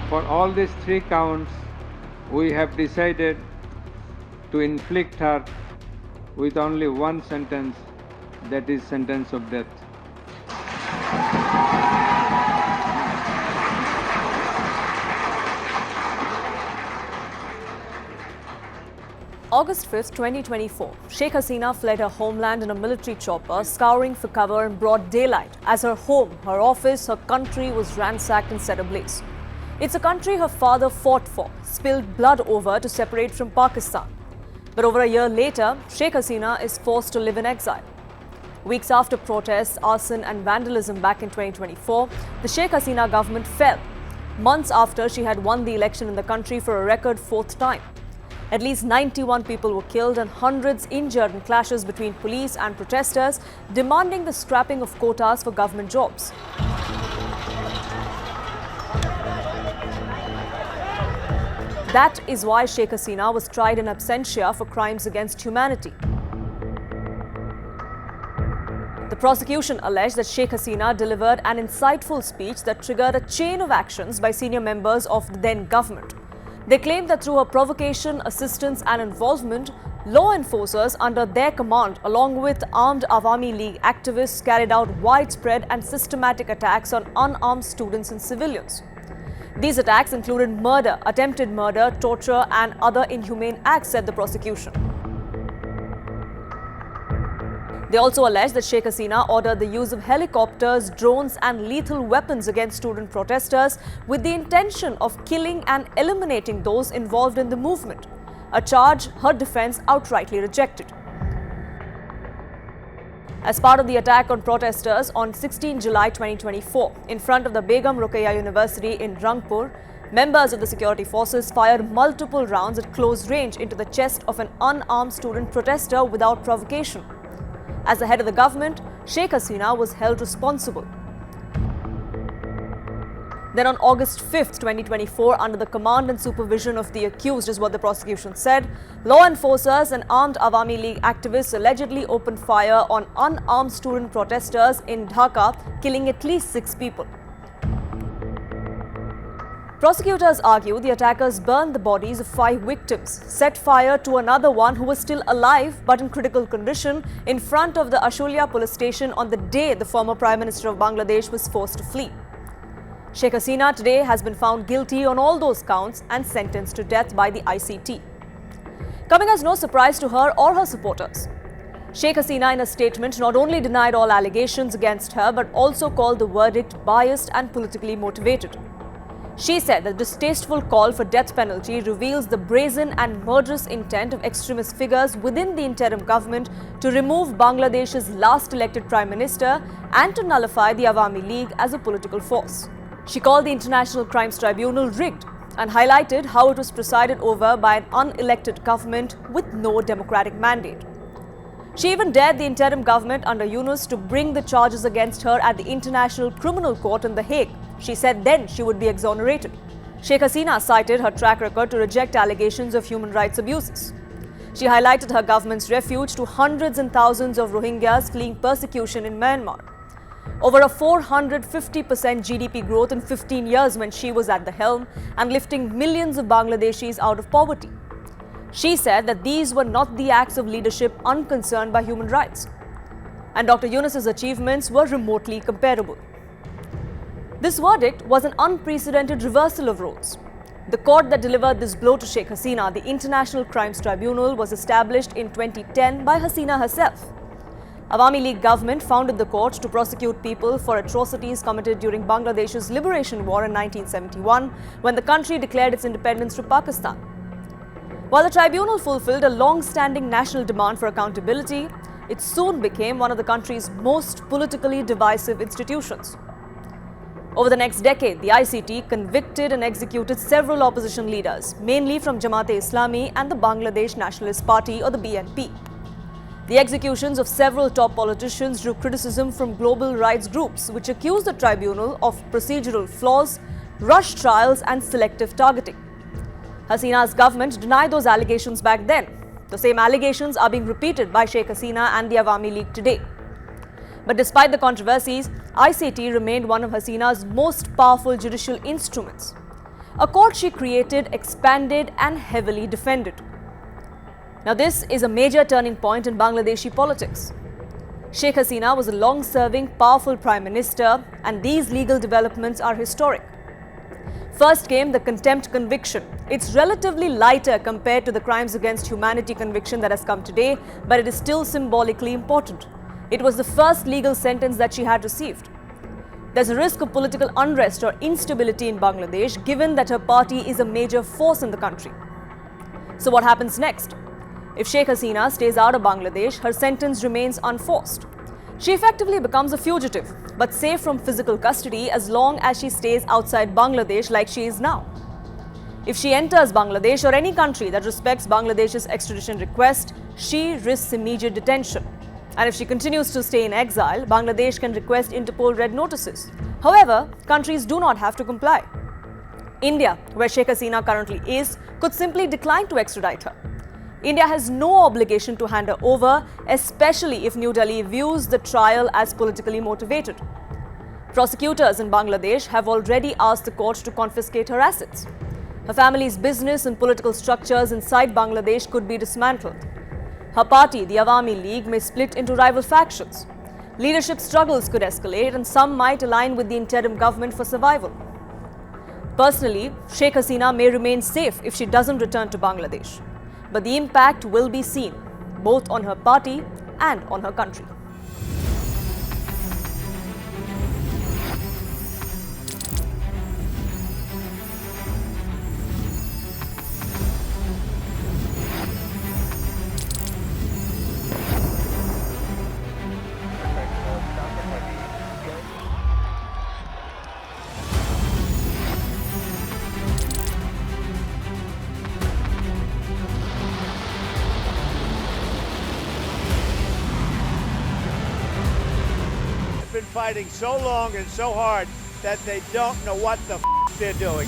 For all these 3 counts, we have decided to inflict her with only one sentence, that is sentence of death. August 5th, 2024, Sheikh Hasina fled her homeland in a military chopper, scouring for cover in broad daylight, as her home, her office, her country was ransacked and set ablaze. It's a country her father fought for, spilled blood over to separate from Pakistan. But over a year later, Sheikh Hasina is forced to live in exile. Weeks after protests, arson and vandalism back in 2024, the Sheikh Hasina government fell, months after she had won the election in the country for a record 4th time. At least 91 people were killed and hundreds injured in clashes between police and protesters demanding the scrapping of quotas for government jobs. That is why Sheikh Hasina was tried in absentia for crimes against humanity. The prosecution alleged that Sheikh Hasina delivered an insightful speech that triggered a chain of actions by senior members of the then government. They claimed that through her provocation, assistance and involvement, law enforcers under their command, along with armed Awami League activists, carried out widespread and systematic attacks on unarmed students and civilians. These attacks included murder, attempted murder, torture and other inhumane acts, said the prosecution. They also alleged that Sheikh Hasina ordered the use of helicopters, drones and lethal weapons against student protesters with the intention of killing and eliminating those involved in the movement, a charge her defense outrightly rejected. As part of the attack on protesters on 16 July 2024, in front of the Begum Rokeya University in Rangpur, members of the security forces fired multiple rounds at close range into the chest of an unarmed student protester without provocation. As the head of the government, Sheikh Hasina was held responsible. Then on August 5th, 2024, under the command and supervision of the accused, is what the prosecution said, law enforcers and armed Awami League activists allegedly opened fire on unarmed student protesters in Dhaka, killing at least 6 people. Prosecutors argue the attackers burned the bodies of 5 victims, set fire to another one who was still alive but in critical condition in front of the Ashulia police station on the day the former Prime Minister of Bangladesh was forced to flee. Sheikh Hasina today has been found guilty on all those counts and sentenced to death by the ICT. Coming as no surprise to her or her supporters, Sheikh Hasina in a statement not only denied all allegations against her but also called the verdict biased and politically motivated. She said that the distasteful call for death penalty reveals the brazen and murderous intent of extremist figures within the interim government to remove Bangladesh's last elected Prime Minister and to nullify the Awami League as a political force. She called the International Crimes Tribunal rigged and highlighted how it was presided over by an unelected government with no democratic mandate. She even dared the interim government under Yunus to bring the charges against her at the International Criminal Court in The Hague. She said then she would be exonerated. Sheikh Hasina cited her track record to reject allegations of human rights abuses. She highlighted her government's refuge to hundreds and thousands of Rohingyas fleeing persecution in Myanmar. Over a 450% GDP growth in 15 years when she was at the helm and lifting millions of Bangladeshis out of poverty. She said that these were not the acts of leadership unconcerned by human rights. And Dr. Yunus's achievements were remotely comparable. This verdict was an unprecedented reversal of roles. The court that delivered this blow to Sheikh Hasina, the International Crimes Tribunal, was established in 2010 by Hasina herself. Awami League government founded the court to prosecute people for atrocities committed during Bangladesh's liberation war in 1971, when the country declared its independence from Pakistan. While the tribunal fulfilled a long-standing national demand for accountability, it soon became one of the country's most politically divisive institutions. Over the next decade, the ICT convicted and executed several opposition leaders, mainly from Jamaat-e-Islami and the Bangladesh Nationalist Party, or the BNP. The executions of several top politicians drew criticism from global rights groups, which accused the tribunal of procedural flaws, rushed trials and selective targeting. Hasina's government denied those allegations back then. The same allegations are being repeated by Sheikh Hasina and the Awami League today. But despite the controversies, ICT remained one of Hasina's most powerful judicial instruments. a court she created, expanded and heavily defended. Now this is a major turning point in Bangladeshi politics. Sheikh Hasina was a long-serving, powerful Prime Minister, and these legal developments are historic. First came the contempt conviction. It's relatively lighter compared to the crimes against humanity conviction that has come today, but it is still symbolically important. It was the first legal sentence that she had received. There's a risk of political unrest or instability in Bangladesh, given that her party is a major force in the country. So what happens next? If Sheikh Hasina stays out of Bangladesh, her sentence remains unforced. She effectively becomes a fugitive, but safe from physical custody as long as she stays outside Bangladesh like she is now. If she enters Bangladesh or any country that respects Bangladesh's extradition request, she risks immediate detention. And if she continues to stay in exile, Bangladesh can request Interpol red notices. However, countries do not have to comply. India, where Sheikh Hasina currently is, could simply decline to extradite her. India has no obligation to hand her over, especially if New Delhi views the trial as politically motivated. Prosecutors in Bangladesh have already asked the court to confiscate her assets. Her family's business and political structures inside Bangladesh could be dismantled. Her party, the Awami League, may split into rival factions. Leadership struggles could escalate, and some might align with the interim government for survival. Personally, Sheikh Hasina may remain safe if she doesn't return to Bangladesh. But the impact will be seen, both on her party and on her country. Been fighting so long and so hard that they don't know what the they're doing.